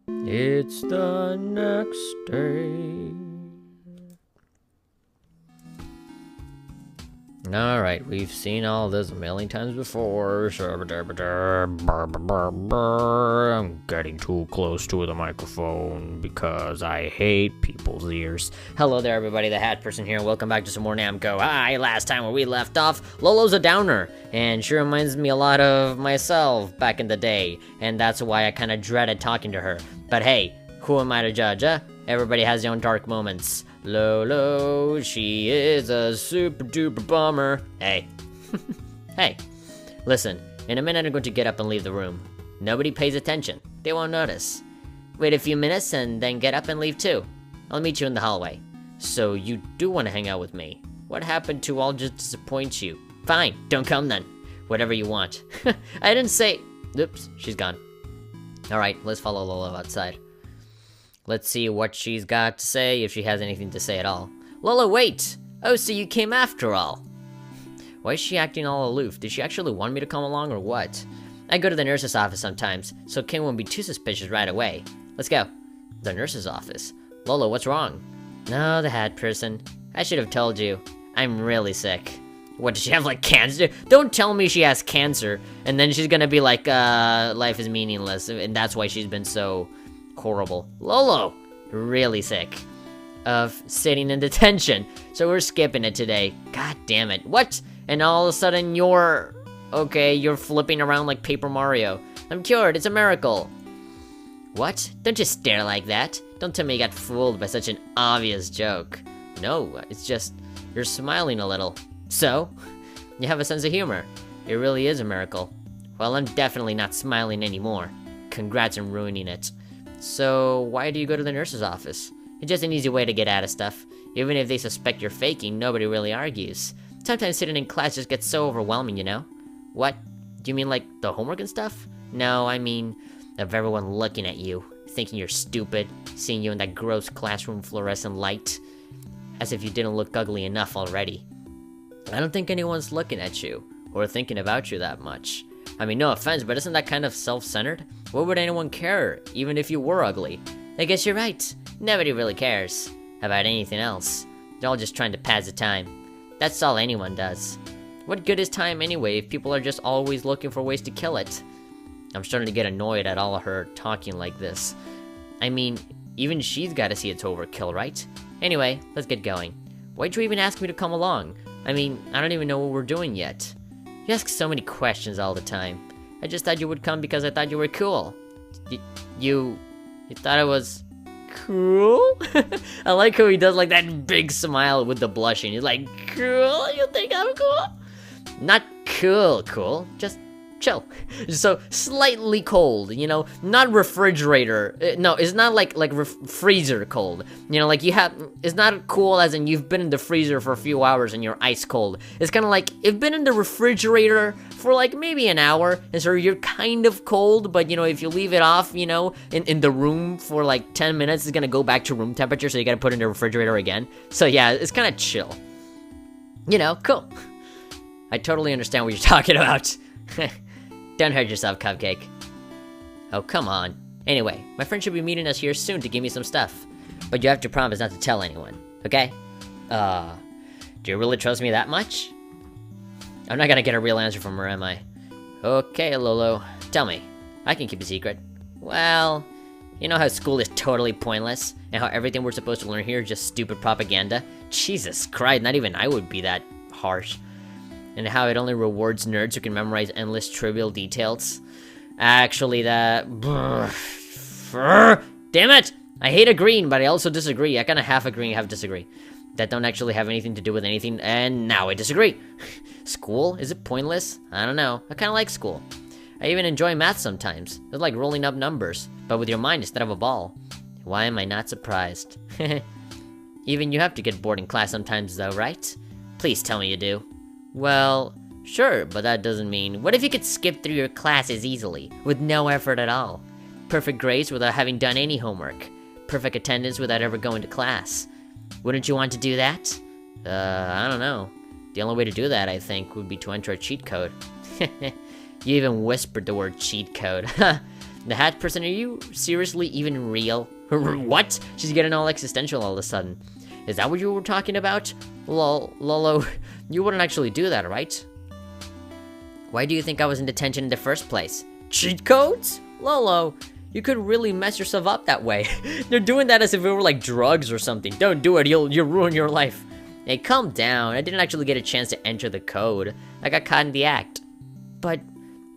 It's the next day. Alright, we've seen all this a million times before. I'm getting too close to the microphone because I hate people's ears. Hello there, everybody, the Hat Person here. Welcome back to some more Namco. Hi, last time where we left off, Lolo's a downer, and she reminds me a lot of myself back in the day, and that's why I kind of dreaded talking to her. But hey, who am I to judge, huh? Everybody has their own dark moments. Lolo, she is a super duper bummer. Hey. Hey. Listen, in a minute I'm going to get up and leave the room. Nobody pays attention. They won't notice. Wait a few minutes and then get up and leave too. I'll meet you in the hallway. So you do want to hang out with me. What happened to all just disappoint you? Fine, don't come then. Whatever you want. I didn't say... Oops, she's gone. Alright, let's follow Lolo outside. Let's see what she's got to say, if she has anything to say at all. Lola, wait! Oh, so you came after all. Why is she acting all aloof? Did she actually want me to come along, or what? I go to the nurse's office sometimes, so Kim won't be too suspicious right away. Let's go. The nurse's office? Lola, what's wrong? No, the Hat Person. I should have told you. I'm really sick. What, does she have, like, cancer? Don't tell me she has cancer, and then she's gonna be like, life is meaningless, and that's why she's been so... horrible. Lolo! Really sick. Of sitting in detention. So we're skipping it today. God damn it. What? And all of a sudden you're... Okay, you're flipping around like Paper Mario. I'm cured, it's a miracle. What? Don't just stare like that. Don't tell me you got fooled by such an obvious joke. No, it's just... You're smiling a little. So? You have a sense of humor. It really is a miracle. Well, I'm definitely not smiling anymore. Congrats on ruining it. So, why do you go to the nurse's office? It's just an easy way to get out of stuff. Even if they suspect you're faking, nobody really argues. Sometimes sitting in class just gets so overwhelming, you know? What? Do you mean like the homework and stuff? No, I mean of everyone looking at you, thinking you're stupid, seeing you in that gross classroom fluorescent light. As if you didn't look ugly enough already. I don't think anyone's looking at you, or thinking about you that much. I mean, no offense, but isn't that kind of self-centered? What would anyone care, even if you were ugly? I guess you're right. Nobody really cares about anything else. They're all just trying to pass the time. That's all anyone does. What good is time anyway if people are just always looking for ways to kill it? I'm starting to get annoyed at all of her talking like this. I mean, even she's gotta see it's overkill, right? Anyway, let's get going. Why'd you even ask me to come along? I mean, I don't even know what we're doing yet. You ask so many questions all the time. I just thought you would come because I thought you were cool. You thought I was cool? I like how he does like that big smile with the blushing. He's like, cool? You think I'm cool? Not cool, just chill. So slightly cold, you know, not refrigerator. No, it's not like freezer cold. You know, like you have, it's not cool as in you've been in the freezer for a few hours and you're ice cold. It's kind of like you've been in the refrigerator for like maybe an hour, and so you're kind of cold, but you know, if you leave it off, you know, in the room for like 10 minutes, it's gonna go back to room temperature, so you gotta put it in the refrigerator again. So yeah, it's kind of chill. You know, cool. I totally understand what you're talking about. Don't hurt yourself, Cupcake. Oh, come on. Anyway, my friend should be meeting us here soon to give me some stuff. But you have to promise not to tell anyone, okay? Do you really trust me that much? I'm not gonna get a real answer from her, am I? Okay, Lolo, tell me. I can keep a secret. Well, you know how school is totally pointless? And how everything we're supposed to learn here is just stupid propaganda? Jesus Christ, not even I would be that harsh. And how it only rewards nerds who can memorize endless trivial details. Actually, that... Damn it! I hate agreeing, but I also disagree. I kinda half agree and half disagree. That don't actually have anything to do with anything, and now I disagree. School? Is it pointless? I don't know. I kinda like school. I even enjoy math sometimes. It's like rolling up numbers, but with your mind instead of a ball. Why am I not surprised? Even you have to get bored in class sometimes though, right? Please tell me you do. Well, sure, but that doesn't mean... What if you could skip through your classes easily, with no effort at all? Perfect grades without having done any homework. Perfect attendance without ever going to class. Wouldn't you want to do that? I don't know. The only way to do that, I think, would be to enter a cheat code. You even whispered the word cheat code. The hat person, are you seriously even real? What? She's getting all existential all of a sudden. Is that what you were talking about? Lolo, you wouldn't actually do that, right? Why do you think I was in detention in the first place? Cheat codes? Lolo, you could really mess yourself up that way. They're doing that as if it were like drugs or something. Don't do it, you'll ruin your life. Hey, calm down. I didn't actually get a chance to enter the code. I got caught in the act. But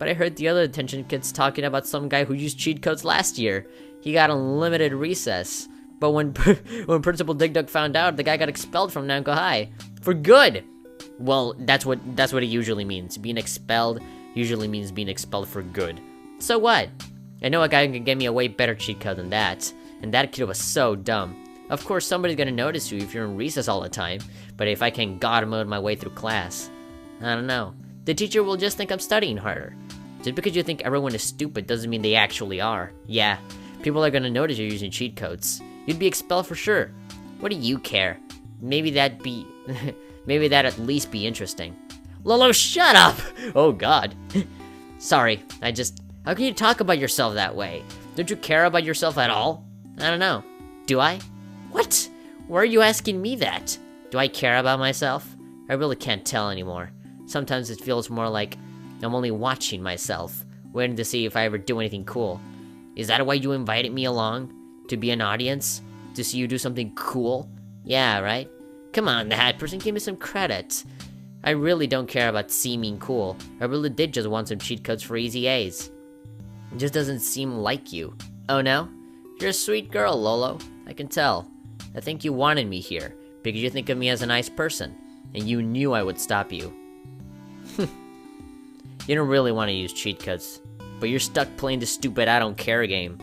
I heard the other detention kids talking about some guy who used cheat codes last year. He got unlimited recess. But when Principal Dig Dug found out, the guy got expelled from Namco High. For good! Well, that's what it usually means. Being expelled usually means being expelled for good. So what? I know a guy can get me a way better cheat code than that. And that kid was so dumb. Of course, somebody's gonna notice you if you're in recess all the time. But if I can god mode my way through class, I don't know. The teacher will just think I'm studying harder. Just because you think everyone is stupid doesn't mean they actually are. Yeah, people are gonna notice you're using cheat codes. You'd be expelled for sure. What do you care? Maybe that'd at least be interesting. Lolo, shut up! Oh god. Sorry, how can you talk about yourself that way? Don't you care about yourself at all? I don't know. Do I? What? Why are you asking me that? Do I care about myself? I really can't tell anymore. Sometimes it feels more like I'm only watching myself, waiting to see if I ever do anything cool. Is that why you invited me along? To be an audience? To see you do something cool? Yeah, right? Come on, the hat person, give me some credit. I really don't care about seeming cool. I really did just want some cheat codes for easy A's. It just doesn't seem like you. Oh no? You're a sweet girl, Lolo. I can tell. I think you wanted me here, because you think of me as a nice person, and you knew I would stop you. You don't really want to use cheat codes, but you're stuck playing the stupid I don't care game.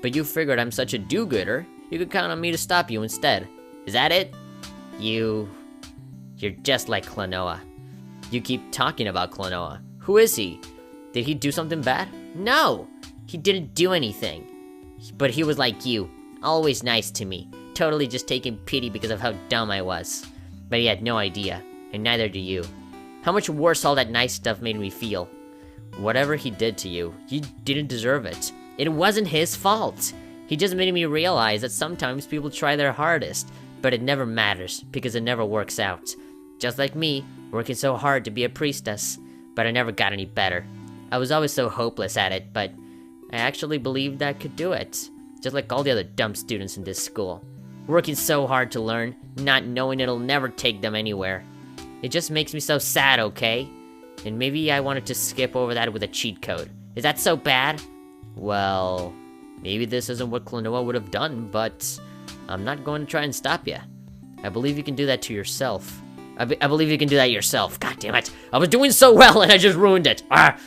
But you figured I'm such a do-gooder, you could count on me to stop you instead. Is that it? You're just like Klonoa. You keep talking about Klonoa. Who is he? Did he do something bad? No! He didn't do anything. But he was like you, always nice to me, totally just taking pity because of how dumb I was. But he had no idea, and neither do you. How much worse all that nice stuff made me feel. Whatever he did to you, you didn't deserve it. It wasn't his fault. He just made me realize that sometimes people try their hardest, but it never matters, because it never works out. Just like me, working so hard to be a priestess, but I never got any better. I was always so hopeless at it, but I actually believed I could do it. Just like all the other dumb students in this school. Working so hard to learn, not knowing it'll never take them anywhere. It just makes me so sad, okay? And maybe I wanted to skip over that with a cheat code. Is that so bad? Well, maybe this isn't what Klonoa would have done, but I'm not going to try and stop you. I believe you can do that to yourself. I believe you can do that yourself. God damn it. I was doing so well and I just ruined it. Ah.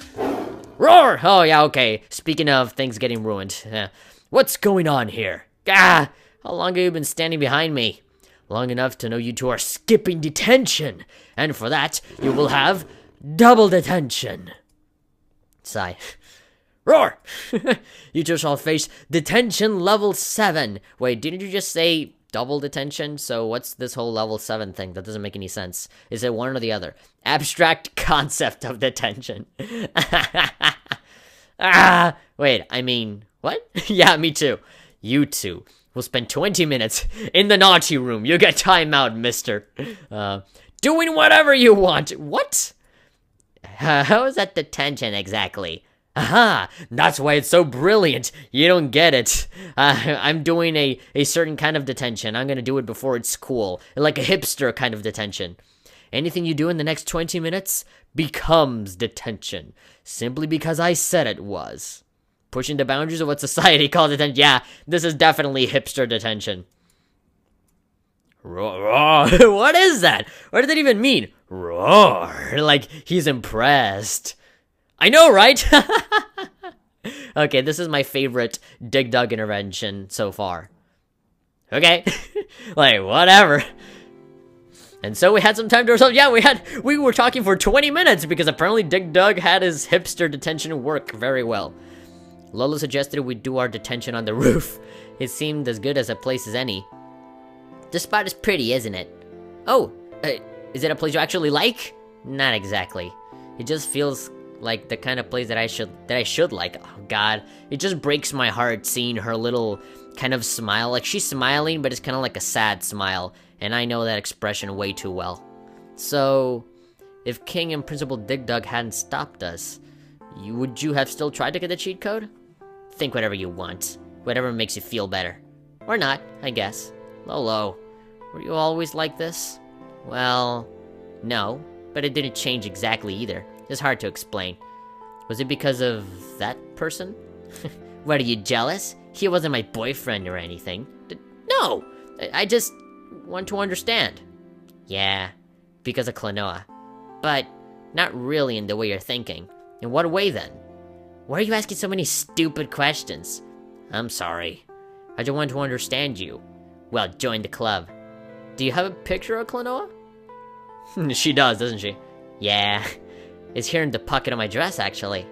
Roar! Oh, yeah, okay. Speaking of things getting ruined. What's going on here? Ah! How long have you been standing behind me? Long enough to know you two are skipping detention. And for that, you will have double detention. Sigh. Roar! You two shall face detention level 7. Wait, didn't you just say double detention? So what's this whole level 7 thing? That doesn't make any sense. Is it one or the other? Abstract concept of detention. Wait, I mean, what? Yeah, me too. You two will spend 20 minutes in the naughty room. You get timeout, mister. Doing whatever you want. What? How is that detention exactly? Aha! That's why it's so brilliant. You don't get it. I'm doing a certain kind of detention. I'm gonna do it before it's cool. Like a hipster kind of detention. Anything you do in the next 20 minutes becomes detention. Simply because I said it was. Pushing the boundaries of what society calls detention. Yeah, this is definitely hipster detention. Roar. What is that? What does that even mean? Roar. Like, he's impressed. I know, right? Okay, this is my favorite Dig Dug intervention so far. Okay. Like, whatever. And so we had some time to ourselves. Yeah, we were talking for 20 minutes because apparently Dig Dug had his hipster detention work very well. Lolo suggested we do our detention on the roof. It seemed as good as a place as any. The spot is pretty, isn't it? Oh, is it a place you actually like? Not exactly. It just feels like the kind of plays that I should like. Oh god, it just breaks my heart seeing her little kind of smile. Like, she's smiling, but it's kind of like a sad smile, and I know that expression way too well. So, if King and Principal Dig Dug hadn't stopped us, would you have still tried to get the cheat code? Think whatever you want. Whatever makes you feel better. Or not, I guess. Lolo, were you always like this? Well, no, but it didn't change exactly either. It's hard to explain. Was it because of that person? What, are you jealous? He wasn't my boyfriend or anything. No! I just want to understand. Yeah, because of Klonoa. But not really in the way you're thinking. In what way then? Why are you asking so many stupid questions? I'm sorry. I just want to understand you. Well, join the club. Do you have a picture of Klonoa? She does, doesn't she? Yeah. It's here in the pocket of my dress, actually.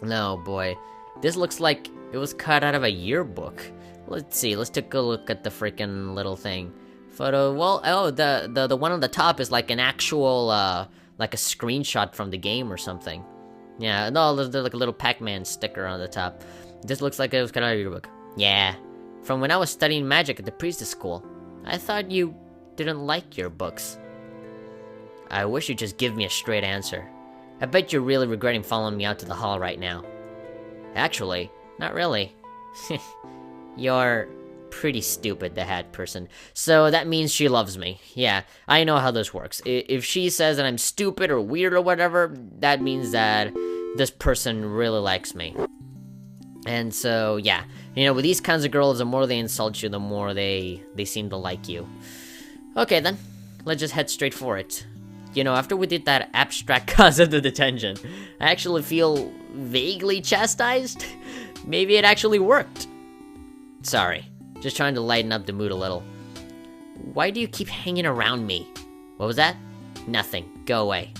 No, boy. This looks like it was cut out of a yearbook. Let's see, let's take a look at the freaking little thing. Photo, well, oh, the one on the top is like an actual, like a screenshot from the game or something. Yeah, no, there's like a little Pac-Man sticker on the top. This looks like it was cut out of a yearbook. Yeah, from when I was studying magic at the priestess school. I thought you didn't like your books. I wish you'd just give me a straight answer. I bet you're really regretting following me out to the hall right now. Actually, not really. You're pretty stupid, the hat person. So that means she loves me. Yeah, I know how this works. If she says that I'm stupid or weird or whatever, that means that this person really likes me. And so, yeah. You know, with these kinds of girls, the more they insult you, the more they seem to like you. Okay, then. Let's just head straight for it. You know, after we did that abstract cause of the detention, I actually feel vaguely chastised. Maybe it actually worked. Sorry, just trying to lighten up the mood a little. Why do you keep hanging around me? What was that? Nothing. Go away.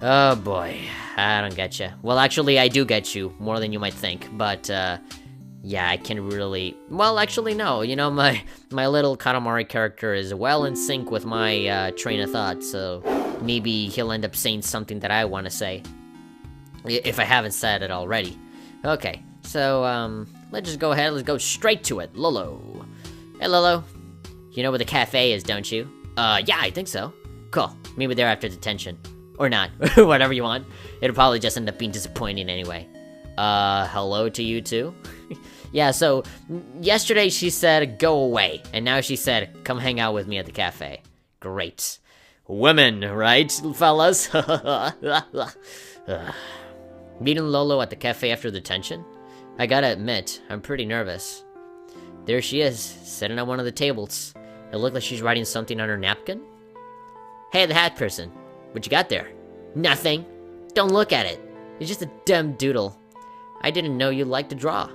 Oh boy, I don't get you. Well, actually, I do get you, more than you might think, but, yeah, I can really... Well, actually, no. You know, my little Katamari character is well in sync with my, train of thought, so maybe he'll end up saying something that I want to say. If I haven't said it already. Okay, so, let's just go ahead, let's go straight to it. Lolo. Hey, Lolo. You know where the cafe is, don't you? Yeah, I think so. Cool. Meet me there after detention. Or not. Whatever you want. It'll probably just end up being disappointing anyway. Hello to you too? Yeah, so, yesterday she said, go away. And now she said, come hang out with me at the cafe. Great. Women, right, fellas? Meeting Lolo at the cafe after detention? I gotta admit, I'm pretty nervous. There she is, sitting at one of the tables. It looked like she's writing something on her napkin. Hey, the hat person. What you got there? Nothing. Don't look at it. It's just a dumb doodle. I didn't know you liked to draw.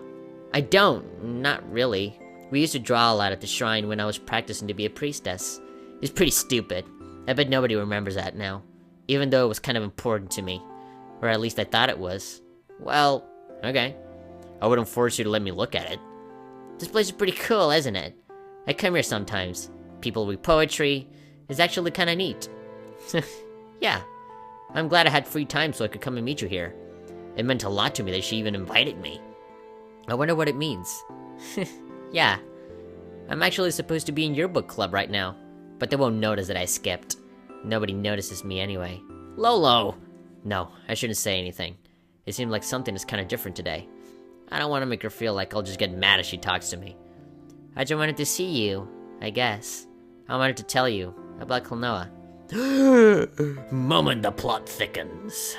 I don't. Not really. We used to draw a lot at the shrine when I was practicing to be a priestess. It's pretty stupid. I bet nobody remembers that now. Even though it was kind of important to me. Or at least I thought it was. Well, okay. I wouldn't force you to let me look at it. This place is pretty cool, isn't it? I come here sometimes. People read poetry. It's actually kind of neat. Yeah. I'm glad I had free time so I could come and meet you here. It meant a lot to me that she even invited me. I wonder what it means. Yeah. I'm actually supposed to be in your book club right now. But they won't notice that I skipped. Nobody notices me anyway. Lolo! No, I shouldn't say anything. It seemed like something is kind of different today. I don't want to make her feel like I'll just get mad if she talks to me. I just wanted to see you, I guess. I wanted to tell you about Klonoa. Moment the plot thickens.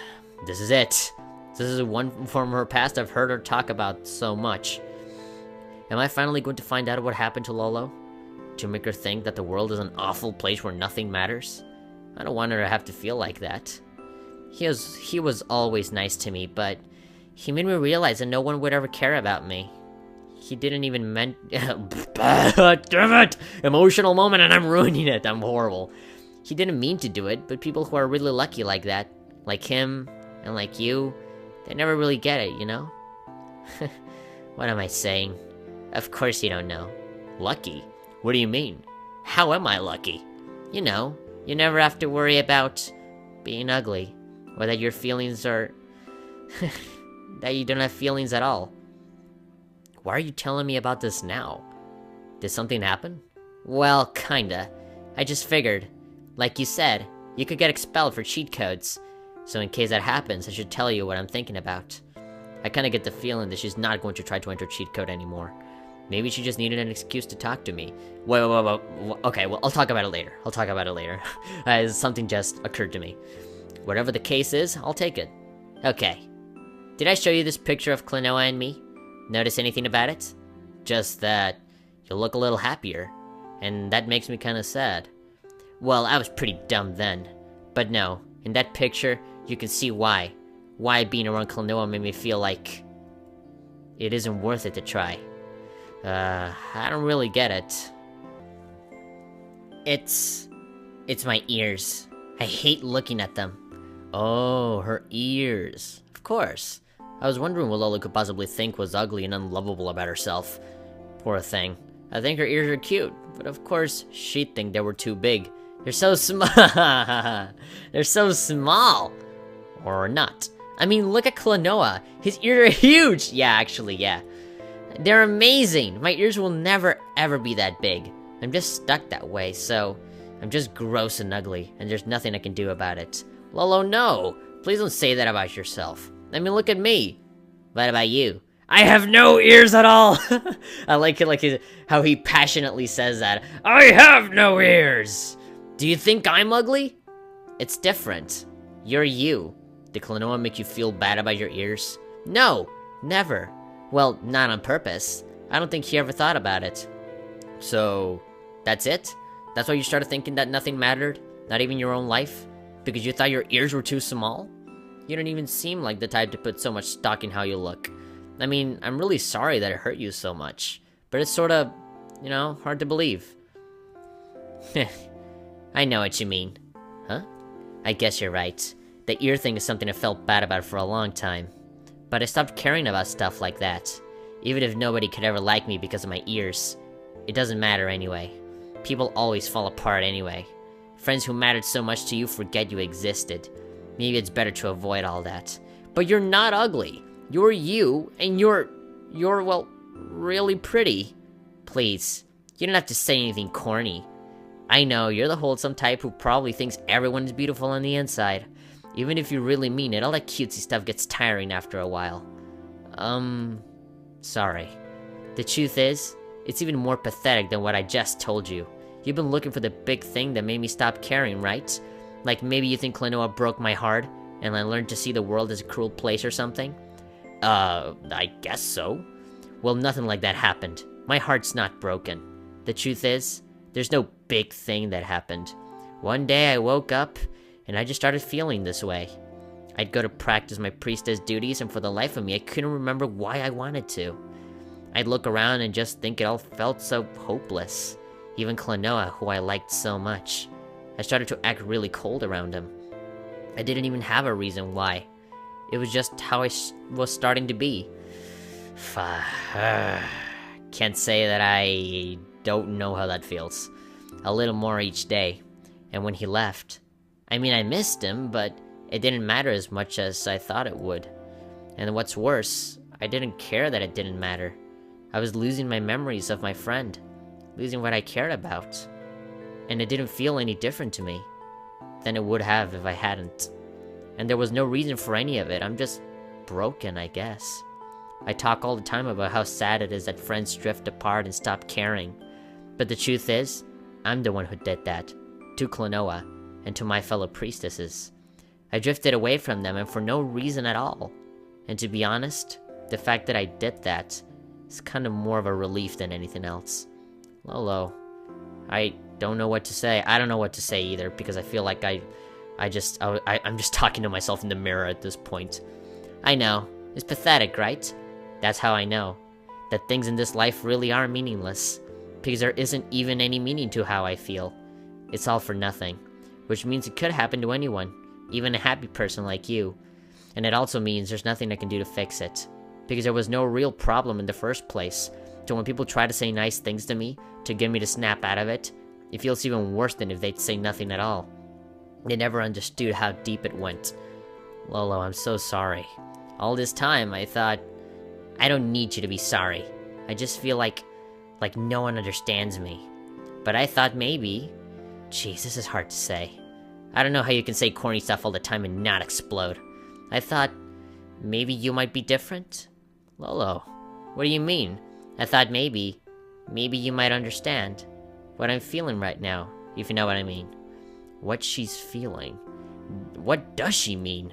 This is it. This is one from her past I've heard her talk about so much. Am I finally going to find out what happened to Lolo? To make her think that the world is an awful place where nothing matters? I don't want her to have to feel like that. He was always nice to me, but he made me realize that no one would ever care about me. He didn't even damn it! Emotional moment and I'm ruining it. I'm horrible. He didn't mean to do it, but people who are really lucky like that, like him and like you, they never really get it, you know? What am I saying? Of course you don't know. Lucky? What do you mean? How am I lucky? You know, you never have to worry about being ugly. Or that your feelings are... that you don't have feelings at all. Why are you telling me about this now? Did something happen? Well, kinda. I just figured. Like you said, you could get expelled for cheat codes. So in case that happens, I should tell you what I'm thinking about. I kinda get the feeling that she's not going to try to enter cheat code anymore. Maybe she just needed an excuse to talk to me. Wait. Okay, well, I'll talk about it later. Something just occurred to me. Whatever the case is, I'll take it. Okay. Did I show you this picture of Klonoa and me? Notice anything about it? Just that you look a little happier, and that makes me kinda sad. Well, I was pretty dumb then. But no, in that picture, you can see why. Why being around Klonoa made me feel like it isn't worth it to try. I don't really get it. It's my ears. I hate looking at them. Oh, her ears. Of course. I was wondering what Lola could possibly think was ugly and unlovable about herself. Poor thing. I think her ears are cute, but of course, she'd think they were too big. They're so small. They're so small. Or not. I mean, look at Klonoa. His ears are huge. Yeah, actually, yeah. They're amazing. My ears will never, ever be that big. I'm just stuck that way, so I'm just gross and ugly, and there's nothing I can do about it. Lolo, no. Please don't say that about yourself. I mean, look at me. What about you? I have no ears at all. I like it, how he passionately says that. I have no ears. Do you think I'm ugly? It's different. You're you. Did Klonoa make you feel bad about your ears? No, never. Well, not on purpose. I don't think he ever thought about it. So, that's it? That's why you started thinking that nothing mattered? Not even your own life? Because you thought your ears were too small? You don't even seem like the type to put so much stock in how you look. I mean, I'm really sorry that it hurt you so much. But it's sorta, you know, hard to believe. I know what you mean. Huh? I guess you're right. The ear thing is something I felt bad about for a long time. But I stopped caring about stuff like that. Even if nobody could ever like me because of my ears. It doesn't matter anyway. People always fall apart anyway. Friends who mattered so much to you forget you existed. Maybe it's better to avoid all that. But you're not ugly. You're you, and you're, well, really pretty. Please, you don't have to say anything corny. I know, you're the wholesome type who probably thinks everyone is beautiful on the inside. Even if you really mean it, all that cutesy stuff gets tiring after a while. Sorry. The truth is, it's even more pathetic than what I just told you. You've been looking for the big thing that made me stop caring, right? Like maybe you think Klonoa broke my heart, and I learned to see the world as a cruel place or something? I guess so. Well, nothing like that happened. My heart's not broken. The truth is, there's no big thing that happened. One day I woke up, and I just started feeling this way. I'd go to practice my priestess duties, and for the life of me, I couldn't remember why I wanted to. I'd look around and just think it all felt so hopeless. Even Klonoa, who I liked so much. I started to act really cold around him. I didn't even have a reason why. It was just how I was starting to be. Can't say that I don't know how that feels. A little more each day. And when he left, I mean, I missed him, but it didn't matter as much as I thought it would. And what's worse, I didn't care that it didn't matter. I was losing my memories of my friend. Losing what I cared about. And it didn't feel any different to me than it would have if I hadn't. And there was no reason for any of it. I'm just broken, I guess. I talk all the time about how sad it is that friends drift apart and stop caring. But the truth is, I'm the one who did that. To Klonoa, and to my fellow priestesses. I drifted away from them and for no reason at all. And to be honest, the fact that I did that is kind of more of a relief than anything else. Lolo, I don't know what to say. I don't know what to say either, because I feel like I'm just talking to myself in the mirror at this point. I know. It's pathetic, right? That's how I know. That things in this life really are meaningless. Because there isn't even any meaning to how I feel. It's all for nothing. Which means it could happen to anyone. Even a happy person like you. And it also means there's nothing I can do to fix it. Because there was no real problem in the first place. So when people try to say nice things to me, to get me to snap out of it, it feels even worse than if they'd say nothing at all. They never understood how deep it went. Lolo, I'm so sorry. All this time, I thought, I don't need you to be sorry. I just feel like no one understands me. But I thought maybe... Jeez, this is hard to say. I don't know how you can say corny stuff all the time and not explode. I thought, maybe you might be different? Lolo, what do you mean? I thought maybe you might understand what I'm feeling right now, if you know what I mean. What she's feeling. What does she mean?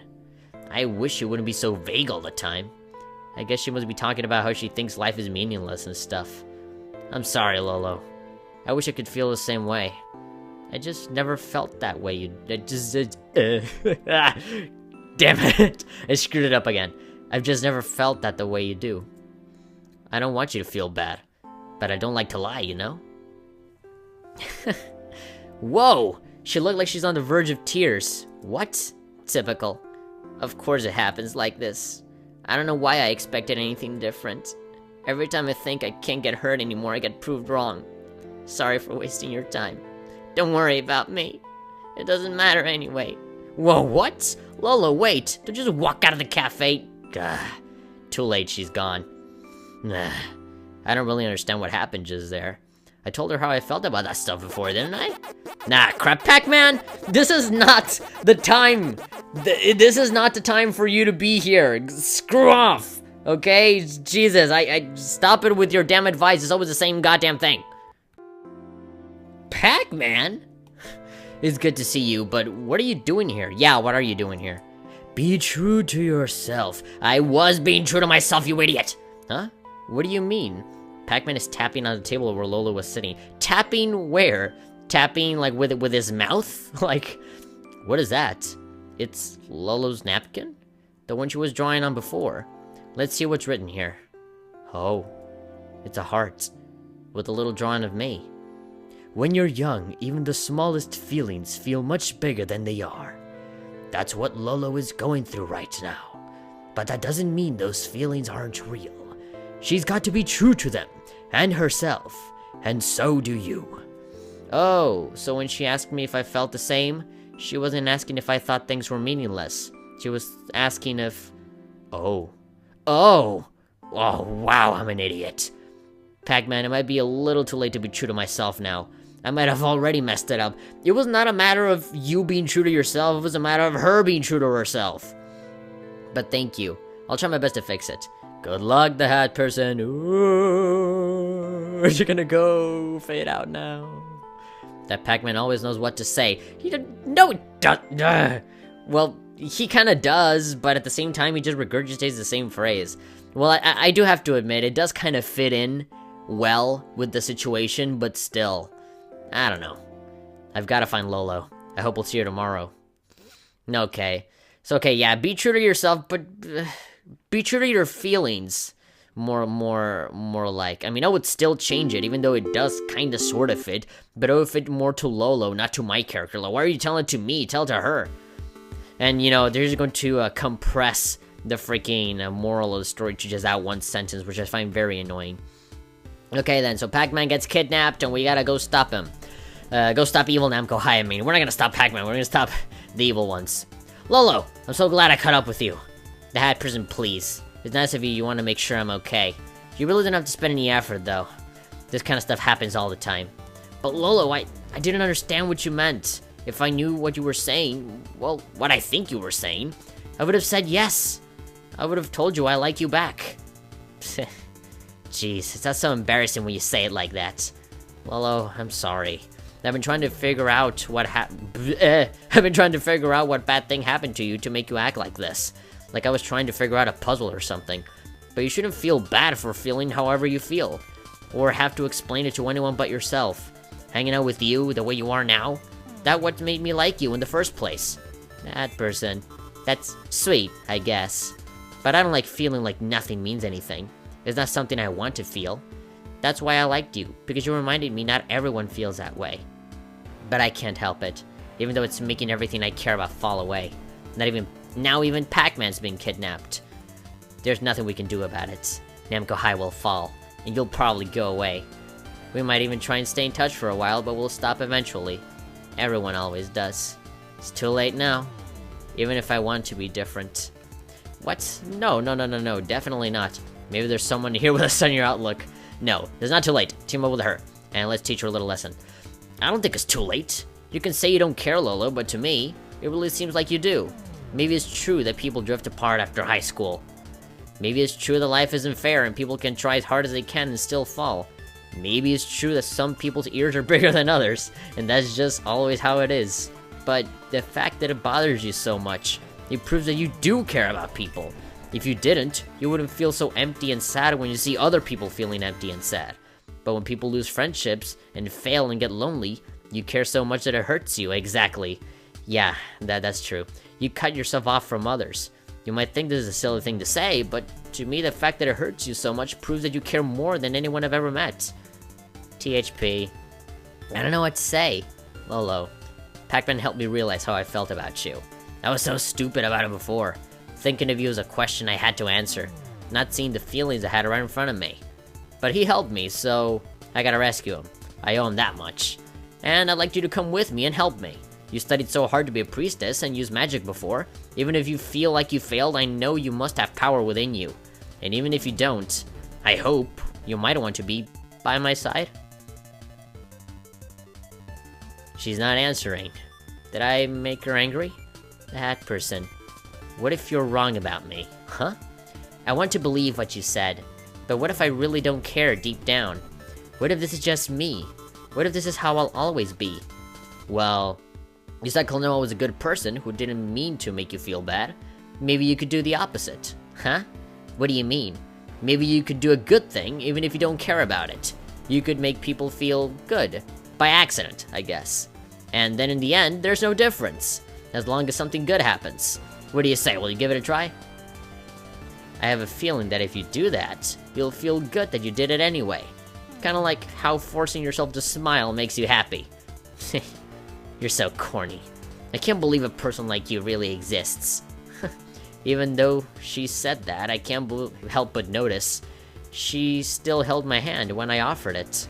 I wish she wouldn't be so vague all the time. I guess she must be talking about how she thinks life is meaningless and stuff. I'm sorry, Lolo. I wish I could feel the same way. I just never felt that way. Damn it. I screwed it up again. I've just never felt that the way you do. I don't want you to feel bad, but I don't like to lie, you know? Whoa! She looked like she's on the verge of tears. What? Typical. Of course it happens like this. I don't know why I expected anything different. Every time I think I can't get hurt anymore, I get proved wrong. Sorry for wasting your time. Don't worry about me. It doesn't matter anyway. Whoa, what? Lolo, wait. Don't just walk out of the cafe. Gah. Too late, she's gone. Nah. I don't really understand what happened just there. I told her how I felt about that stuff before, didn't I? Nah, crap, Pac-Man! This is not the time! This is not the time for you to be here. Screw off! Okay? Jesus, I stop it with your damn advice. It's always the same goddamn thing. Pac-Man? It's good to see you, but what are you doing here? Yeah, what are you doing here? Be true to yourself. I was being true to myself, you idiot! Huh? What do you mean? Pac-Man is tapping on the table where Lolo was sitting. Tapping where? Tapping, like, with his mouth? Like, what is that? It's Lolo's napkin? The one she was drawing on before. Let's see what's written here. Oh, it's a heart with a little drawing of me. When you're young, even the smallest feelings feel much bigger than they are. That's what Lolo is going through right now. But that doesn't mean those feelings aren't real. She's got to be true to them, and herself, and so do you. Oh, so when she asked me if I felt the same, she wasn't asking if I thought things were meaningless. She was asking if... Oh, wow, I'm an idiot. Pac-Man, it might be a little too late to be true to myself now. I might have already messed it up. It was not a matter of you being true to yourself, it was a matter of her being true to herself. But thank you. I'll try my best to fix it. Good luck, the hat person. Ooh, you're gonna go fade out now. That Pac-Man always knows what to say. No, he doesn't. Well, he kind of does, but at the same time, he just regurgitates the same phrase. Well, I do have to admit, it does kind of fit in well with the situation, but still, I don't know. I've got to find Lolo. I hope we'll see her tomorrow. Okay. So, okay, yeah, be true to yourself, but be true to your feelings. More like. I mean, I would still change it, even though it does kind of sort of fit, but it would fit more to Lolo, not to my character. Like, why are you telling it to me? Tell it to her. And, you know, they're just going to compress the freaking moral of the story to just that one sentence, which I find very annoying. Okay, then, so Pac-Man gets kidnapped, and we gotta go stop him. Go stop evil Namco High, I mean. We're not gonna stop Pac-Man, we're gonna stop the evil ones. Lolo, I'm so glad I caught up with you. The hat person, please. It's nice of you, you want to make sure I'm okay. You really didn't have to spend any effort, though. This kind of stuff happens all the time. But Lolo, I didn't understand what you meant. If I knew what you were saying, well, what I think you were saying, I would have said yes. I would have told you I like you back. Jeez, it's not so embarrassing when you say it like that. Lolo, I'm sorry. I've been trying to figure out what I've been trying to figure out what bad thing happened to you to make you act like this. Like I was trying to figure out a puzzle or something. But you shouldn't feel bad for feeling however you feel. Or have to explain it to anyone but yourself. Hanging out with you the way you are now, that's what made me like you in the first place. That person. That's sweet, I guess. But I don't like feeling like nothing means anything. It's not something I want to feel. That's why I liked you, because you reminded me not everyone feels that way. But I can't help it, even though it's making everything I care about fall away. Now even Pac-Man's been kidnapped. There's nothing we can do about it. Namco High will fall, and you'll probably go away. We might even try and stay in touch for a while, but we'll stop eventually. Everyone always does. It's too late now. even if I want to be different. What? No, definitely not. Maybe there's someone here with a sunnier outlook. No, it's not too late. Team up with her, and let's teach her a little lesson. I don't think it's too late. You can say you don't care, Lolo, but to me, it really seems like you do. Maybe it's true that people drift apart after high school. Maybe it's true that life isn't fair and people can try as hard as they can and still fall. Maybe it's true that some people's ears are bigger than others, and that's just always how it is. But the fact that it bothers you so much, it proves that you do care about people. If you didn't, you wouldn't feel so empty and sad when you see other people feeling empty and sad. But when people lose friendships and fail and get lonely, you care so much that it hurts you. Exactly. Yeah, that's true. You cut yourself off from others. You might think this is a silly thing to say, but to me the fact that it hurts you so much proves that you care more than anyone I've ever met. THP. I don't know what to say. Lolo. Pac-Man helped me realize how I felt about you. I was so stupid about it before. Thinking of you as a question I had to answer. Not seeing the feelings I had right in front of me. But he helped me, so I gotta rescue him. I owe him that much. And I'd like you to come with me and help me. You studied so hard to be a priestess and used magic before. Even if you feel like you failed, I know you must have power within you. And even if you don't, I hope you might want to be by my side. She's not answering. Did I make her angry? That person. What if you're wrong about me? Huh? I want to believe what you said. But what if I really don't care deep down? What if this is just me? What if this is how I'll always be? Well, you said Klonoa was a good person who didn't mean to make you feel bad. Maybe you could do the opposite. Huh? What do you mean? Maybe you could do a good thing even if you don't care about it. You could make people feel good. By accident, I guess. And then in the end, there's no difference. As long as something good happens. What do you say? Will you give it a try? I have a feeling that if you do that, you'll feel good that you did it anyway. Kinda like how forcing yourself to smile makes you happy. You're so corny. I can't believe a person like you really exists. Even though she said that, I can't help but notice. She still held my hand when I offered it.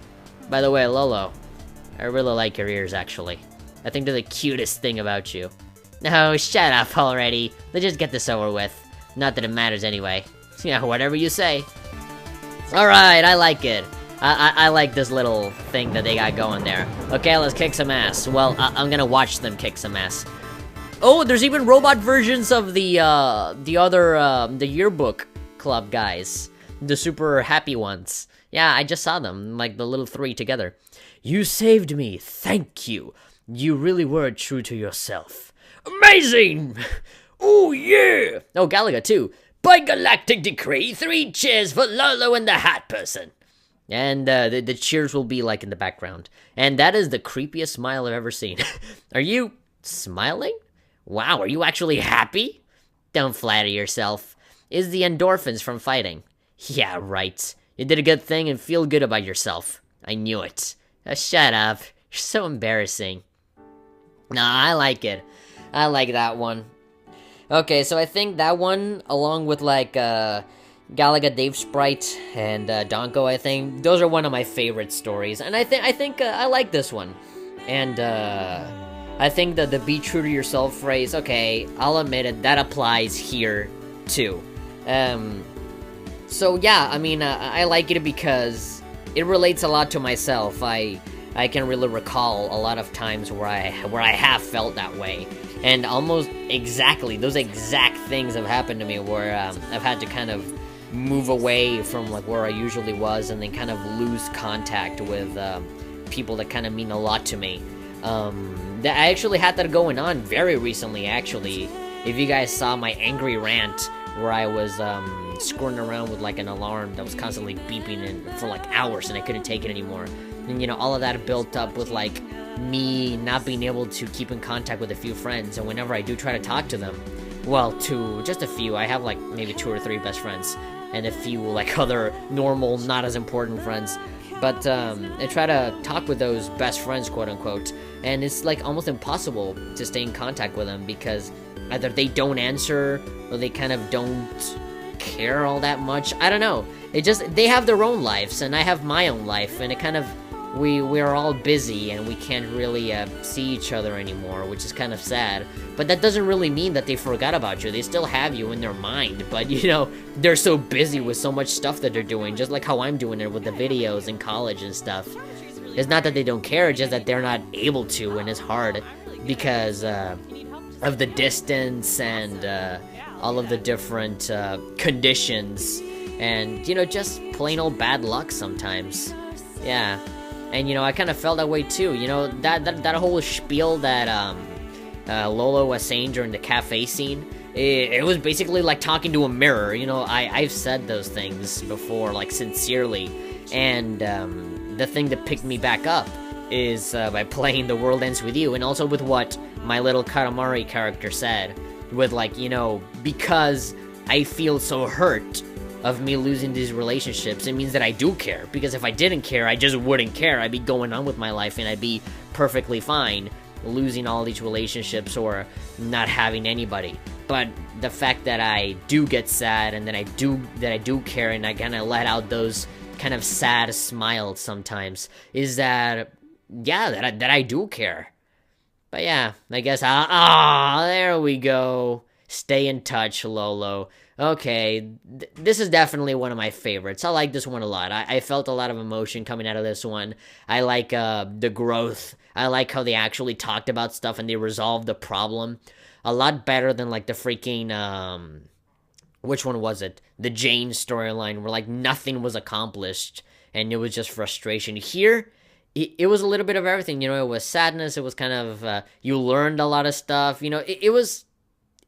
By the way, Lolo, I really like your ears, actually. I think they're the cutest thing about you. No, shut up already. Let's just get this over with. Not that it matters anyway. Yeah, whatever you say. Alright, I like it. I like this little thing that they got going there. Okay, let's kick some ass. Well, I'm gonna watch them kick some ass. Oh, there's even robot versions of the other, the yearbook club guys. The super happy ones. Yeah, I just saw them, like the little three together. You saved me, thank you. You really were true to yourself. Amazing! Oh yeah! Oh, Galaga too. By galactic decree, 3 cheers for Lolo and the Hat Person. And the cheers will be like in the background. And that is the creepiest smile I've ever seen. Are you smiling? Wow, are you actually happy? Don't flatter yourself. It's the endorphins from fighting. Yeah, right. You did a good thing and feel good about yourself. I knew it. Shut up. You're so embarrassing. Nah, I like it. I like that one. Okay, so I think that one, along with like Galaga Dave Sprite and Donko, I think those are one of my favorite stories, and I think I like this one. And I think that the "be true to yourself" phrase, okay, I'll admit it, that applies here too. So yeah, I mean, I like it because it relates a lot to myself. I can really recall a lot of times where I have felt that way. And almost exactly, those exact things have happened to me where I've had to kind of move away from like where I usually was and then kind of lose contact with people that kind of mean a lot to me. That I actually had that going on very recently, actually. If you guys saw my angry rant where I was screwing around with like an alarm that was constantly beeping for like hours and I couldn't take it anymore. And you know, all of that built up with like me not being able to keep in contact with a few friends, and whenever I do try to talk to them, well, to just a few, I have like maybe 2 or 3 best friends, and a few like other normal, not as important friends, but I try to talk with those best friends, quote unquote, and it's like almost impossible to stay in contact with them because either they don't answer, or they kind of don't care all that much. I don't know, they have their own lives, and I have my own life, and it kind of we're all busy and we can't really see each other anymore, which is kind of sad. But that doesn't really mean that they forgot about you. They still have you in their mind, but you know, they're so busy with so much stuff that they're doing, just like how I'm doing it with the videos in college and stuff. It's not that they don't care, it's just that they're not able to, and it's hard because of the distance and all of the different conditions, and you know, just plain old bad luck sometimes. Yeah. And you know, I kind of felt that way too. You know, that whole spiel that Lolo was saying during the cafe scene, it was basically like talking to a mirror. You know, I've said those things before, like sincerely, and the thing that picked me back up is by playing The World Ends With You, and also with what my little Katamari character said, with like, you know, because I feel so hurt of me losing these relationships, it means that I do care, because if I didn't care, I just wouldn't care. I'd be going on with my life and I'd be perfectly fine losing all these relationships or not having anybody. But the fact that I do get sad and that I do care, and I kind of let out those kind of sad smiles sometimes, is that, yeah, that I do care. But yeah, I guess there we go. Stay in touch, Lolo. Okay, this is definitely one of my favorites. I like this one a lot. I felt a lot of emotion coming out of this one. I like the growth. I like how they actually talked about stuff and they resolved the problem a lot better than like the freaking which one was it? The Jane storyline, where like nothing was accomplished and it was just frustration. Here, it was a little bit of everything. You know, it was sadness. It was kind of you learned a lot of stuff. You know, it was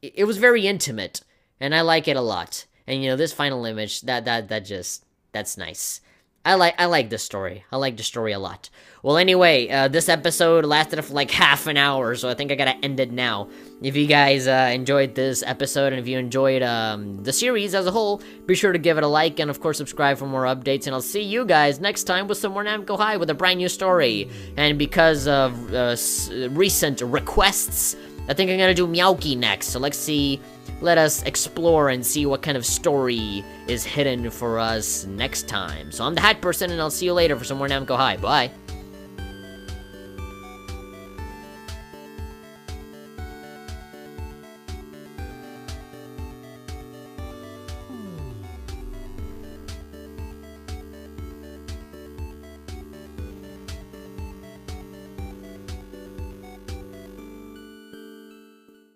very intimate. And I like it a lot. And you know, this final image, that's nice. I like this story. I like the story a lot. Well, anyway, this episode lasted for like half an hour, so I think I gotta end it now. If you guys enjoyed this episode, and if you enjoyed the series as a whole, be sure to give it a like, and of course subscribe for more updates, and I'll see you guys next time with some more Namco High with a brand new story. And because of recent requests, I think I'm gonna do Meowki next, so let's see. Let us explore and see what kind of story is hidden for us next time. So I'm the Hat Person, and I'll see you later for some more Namco High. Bye.